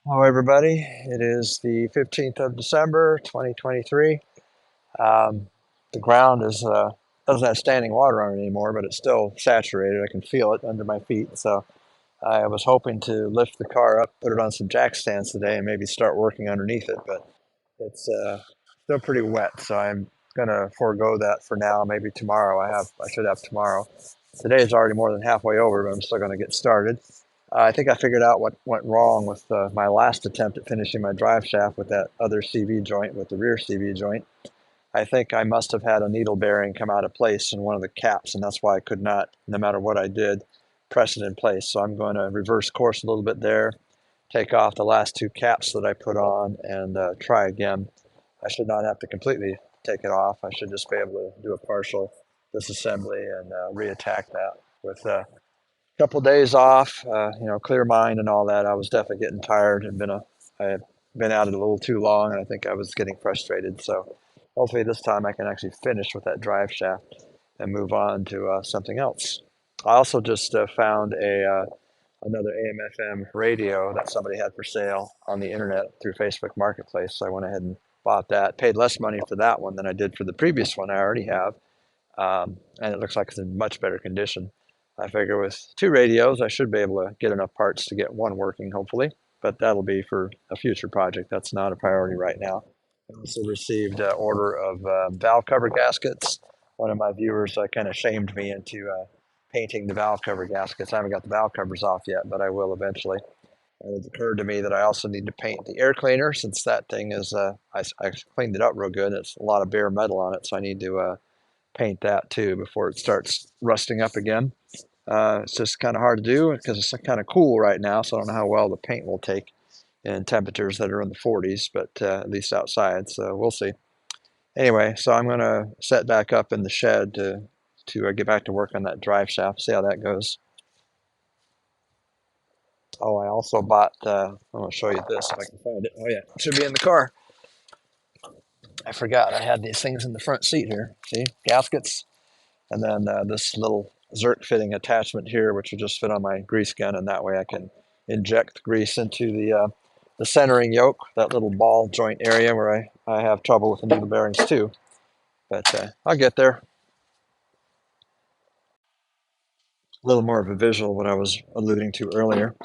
Hello, everybody. It is the 15th of December, 2023. Um, the ground doesn't have standing water on it anymore, but it's still saturated. I can feel it under my feet. So I was hoping to lift the car up, put it on some jack stands today, and maybe start working underneath it. But it's still pretty wet, so I'm gonna forego that for now. Maybe tomorrow. I should have tomorrow. Today is already more than halfway over, but I'm still gonna get started. I think I figured out what went wrong with my last attempt at finishing my drive shaft with that other CV joint, with the rear CV joint. I think I must have had a needle bearing come out of place in one of the caps, and that's why I could not, no matter what I did, press it in place. So I'm going to reverse course a little bit there, take off the last two caps that I put on, and try again. I should not have to completely take it off. I should just be able to do a partial disassembly and reattack that with couple days off, clear mind and all that. I was definitely getting tired and I had been at it a little too long, and I think I was getting frustrated. So hopefully this time I can actually finish with that drive shaft and move on to something else. I also just found a another AM/FM radio that somebody had for sale on the internet through Facebook Marketplace. So I went ahead and bought that. Paid less money for that one than I did for the previous one I already have, and it looks like it's in much better condition. I figure with two radios, I should be able to get enough parts to get one working, hopefully, but that'll be for a future project. That's not a priority right now. I also received an order of valve cover gaskets. One of my viewers kind of shamed me into painting the valve cover gaskets. I haven't got the valve covers off yet, but I will eventually. And it occurred to me that I also need to paint the air cleaner, since that thing is, I cleaned it up real good. It's a lot of bare metal on it, so I need to paint that too before it starts rusting up again. It's just kind of hard to do because it's kind of cool right now, so I don't know how well the paint will take in temperatures that are in the 40s, but at least outside, so we'll see. Anyway, so I'm going to set back up in the shed to get back to work on that drive shaft, see how that goes. Oh, I also bought, I'm going to show you this if I can find it. Oh, yeah, it should be in the car. I forgot I had these things in the front seat here. See, gaskets. And then this little Zerk fitting attachment here, which will just fit on my grease gun, and that way I can inject grease into the centering yoke, that little ball joint area where I have trouble with the needle bearings too. But I'll get there. A little more of a visual, what I was alluding to earlier.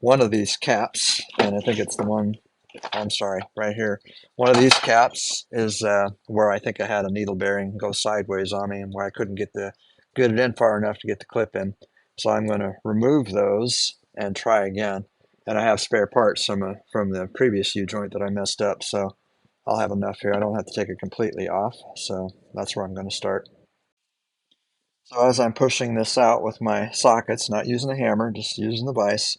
One of these caps, and I think it's the one, I'm sorry, right here. One of these caps is where I think I had a needle bearing go sideways on me, and where I couldn't get it in far enough to get the clip in. So I'm going to remove those and try again. And I have spare parts from the previous U-joint that I messed up, so I'll have enough here. I don't have to take it completely off, so that's where I'm going to start. So as I'm pushing this out with my sockets, not using a hammer, just using the vise,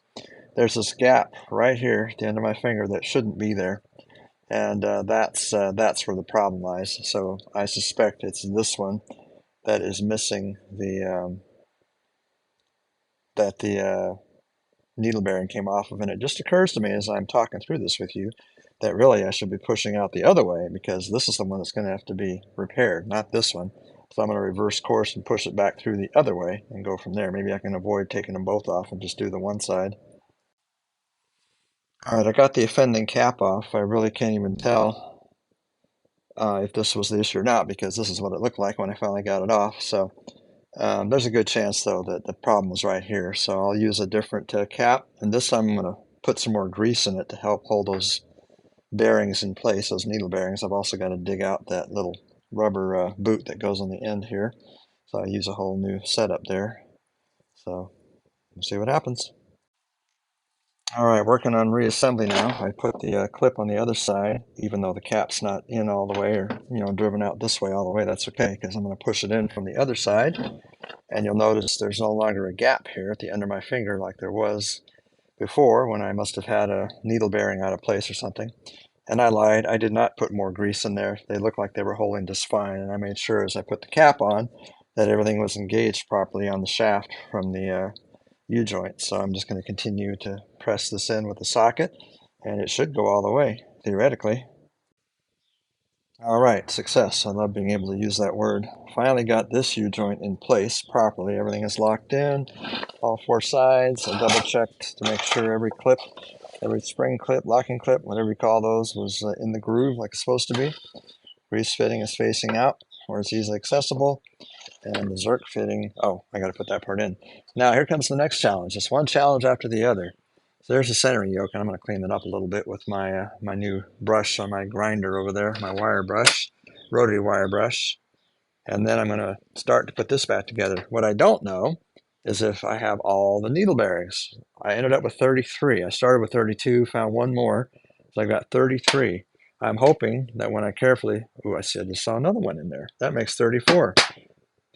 there's this gap right here at the end of my finger that shouldn't be there, and that's where the problem lies. So I suspect it's this one that is missing the needle bearing came off of, and it just occurs to me as I'm talking through this with you that really I should be pushing out the other way, because this is the one that's going to have to be repaired, not this one. So I'm going to reverse course and push it back through the other way and go from there. Maybe I can avoid taking them both off and just do the one side. All right, I got the offending cap off. I really can't even tell if this was the issue or not, because this is what it looked like when I finally got it off. So there's a good chance, though, that the problem was right here. So I'll use a different cap, and this time I'm going to put some more grease in it to help hold those bearings in place, those needle bearings. I've also got to dig out that little rubber boot that goes on the end here. So I use a whole new setup there. So we'll see what happens. All right, working on reassembly now. I put the clip on the other side, even though the cap's not in all the way, or driven out this way all the way. That's okay, because I'm going to push it in from the other side, and you'll notice there's no longer a gap here at the end of my finger like there was before, when I must have had a needle bearing out of place or something. And I lied. I did not put more grease in there. They looked like they were holding just fine, and I made sure as I put the cap on that everything was engaged properly on the shaft from the U-joint. So I'm just going to continue to press this in with the socket, and it should go all the way, theoretically. All right, success. I love being able to use that word. Finally got this U-joint in place properly. Everything is locked in, all four sides. I double checked to make sure every clip, every spring clip, locking clip, whatever you call those, was in the groove like it's supposed to be. Grease fitting is facing out where it's easily accessible. And the Zerk fitting, oh, I got to put that part in. Now here comes the next challenge. It's one challenge after the other. So there's the centering yoke, and I'm going to clean it up a little bit with my my new brush on my grinder over there, my wire brush, rotary wire brush. And then I'm going to start to put this back together. What I don't know is if I have all the needle bearings. I ended up with 33. I started with 32, found one more, so I got 33. I'm hoping that when I carefully, oh, I see I just saw another one in there. That makes 34.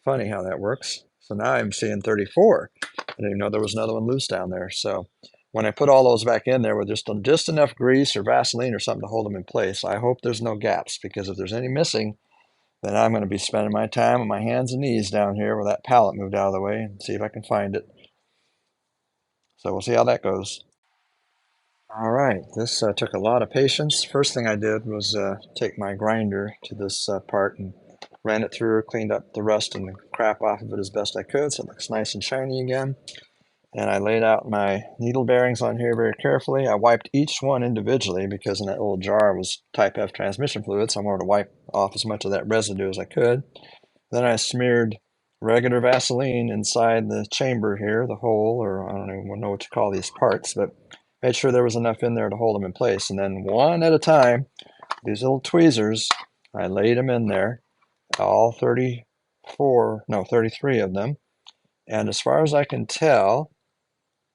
Funny how that works. So now I'm seeing 34. I didn't even know there was another one loose down there. So when I put all those back in there with just enough grease or Vaseline or something to hold them in place, I hope there's no gaps, because if there's any missing, then I'm going to be spending my time on my hands and knees down here where that pallet moved out of the way and see if I can find it. So we'll see how that goes. All right, this took a lot of patience. First thing I did was take my grinder to this part and ran it through, cleaned up the rust and the crap off of it as best I could so it looks nice and shiny again. And I laid out my needle bearings on here very carefully. I wiped each one individually because in that little jar was Type F transmission fluid, so I wanted to wipe off as much of that residue as I could. Then I smeared regular Vaseline inside the chamber here, the hole, or I don't even know what to call these parts, but made sure there was enough in there to hold them in place. And then one at a time, these little tweezers, I laid them in there, all 34, no, 33 of them. And as far as I can tell,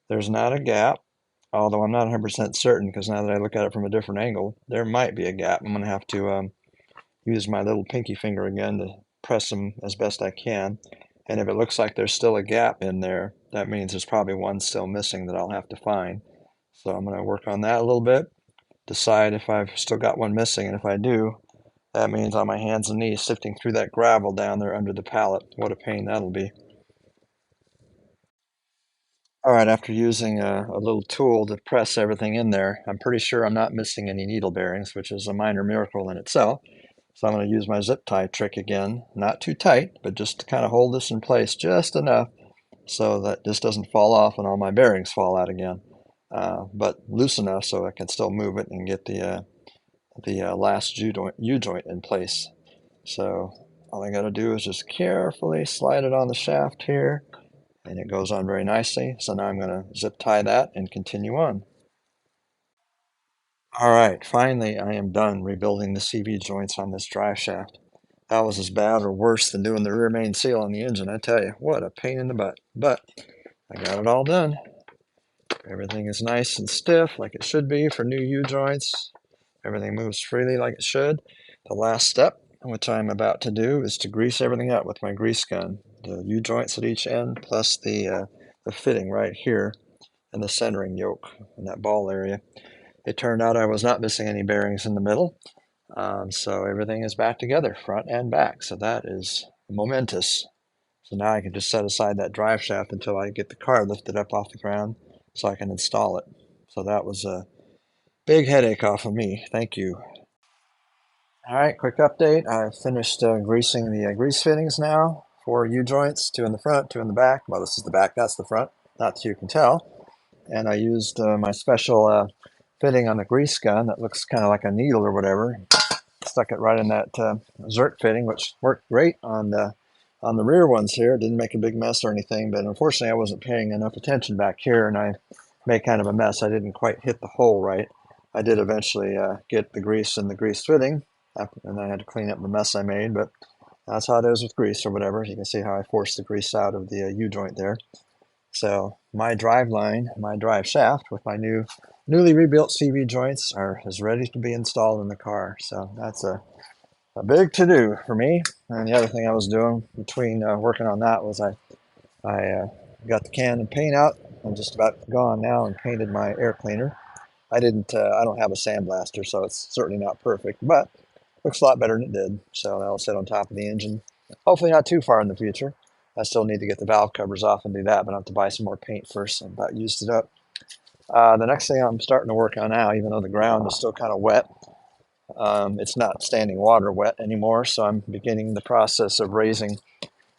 there's not a gap, although I'm not 100% certain because now that I look at it from a different angle, there might be a gap. I'm going to have to use my little pinky finger again to press them as best I can. And if it looks like there's still a gap in there, that means there's probably one still missing that I'll have to find. So I'm going to work on that a little bit, decide if I've still got one missing, and if I do, that means on my hands and knees sifting through that gravel down there under the pallet. What a pain that'll be. All right, after using a little tool to press everything in there, I'm pretty sure I'm not missing any needle bearings, which is a minor miracle in itself. So I'm going to use my zip tie trick again, not too tight, but just to kind of hold this in place just enough so that this doesn't fall off and all my bearings fall out again. But loose enough so I can still move it and get the last U-joint in place. So all I got to do is just carefully slide it on the shaft here, and it goes on very nicely. So now I'm going to zip tie that and continue on. All right, finally I am done rebuilding the CV joints on this drive shaft. That was as bad or worse than doing the rear main seal on the engine, I tell you. What a pain in the butt. But I got it all done. Everything is nice and stiff like it should be for new U-joints. Everything moves freely like it should. The last step, which I'm about to do, is to grease everything up with my grease gun. The U-joints at each end, plus the fitting right here, and the centering yoke in that ball area. It turned out I was not missing any bearings in the middle, so everything is back together, front and back. So that is momentous. So now I can just set aside that drive shaft until I get the car lifted up off the ground so I can install it. So that was a big headache off of me. Thank you. All right, quick update. I've finished greasing the grease fittings now. 4 U-joints, 2 in the front, 2 in the back. Well, this is the back, that's the front. Not that you can tell. And I used my special fitting on the grease gun that looks kind of like a needle or whatever. Stuck it right in that Zerk fitting, which worked great on the rear ones here. It didn't make a big mess or anything, but unfortunately I wasn't paying enough attention back here, and I made kind of a mess. I didn't quite hit the hole right. I did eventually get the grease in the grease fitting, and I had to clean up the mess I made, but that's how it is with grease or whatever. You can see how I forced the grease out of the U-joint there. So my drive line, my drive shaft with my newly rebuilt CV joints is ready to be installed in the car. So that's a big to-do for me. And the other thing I was doing between working on that was I got the can of paint out. I'm just about gone now and painted my air cleaner. I don't have a sandblaster, so it's certainly not perfect, but looks a lot better than it did. So that'll sit on top of the engine. Hopefully not too far in the future. I still need to get the valve covers off and do that, but I have to buy some more paint first. I about used it up. The next thing I'm starting to work on now, even though the ground is still kind of wet, It's not standing water wet anymore, so I'm beginning the process of raising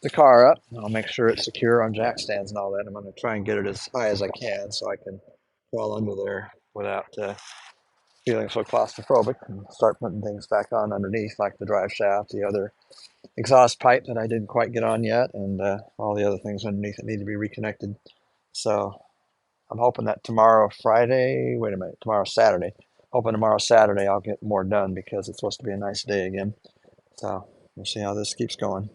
the car up. I'll make sure it's secure on jack stands and all that. I'm going to try and get it as high as I can so I can crawl under there without feeling so claustrophobic, and start putting things back on underneath, like the drive shaft, the other exhaust pipe that I didn't quite get on yet, and all the other things underneath that need to be reconnected. So I'm hoping that tomorrow, Friday, wait a minute, tomorrow, Saturday. Hoping tomorrow, Saturday, I'll get more done because it's supposed to be a nice day again. So we'll see how this keeps going.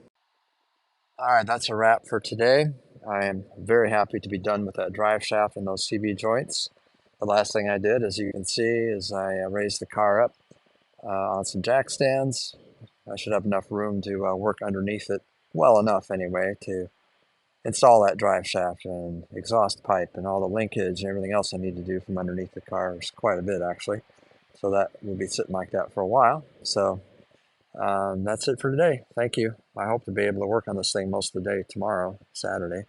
All right, that's a wrap for today. I am very happy to be done with that drive shaft and those CV joints. The last thing I did, as you can see, is I raised the car up on some jack stands. I should have enough room to work underneath it well enough anyway to install that drive shaft and exhaust pipe and all the linkage and everything else I need to do from underneath the car. It's quite a bit actually. So that will be sitting like that for a while. So that's it for today. Thank you. I hope to be able to work on this thing most of the day tomorrow, Saturday.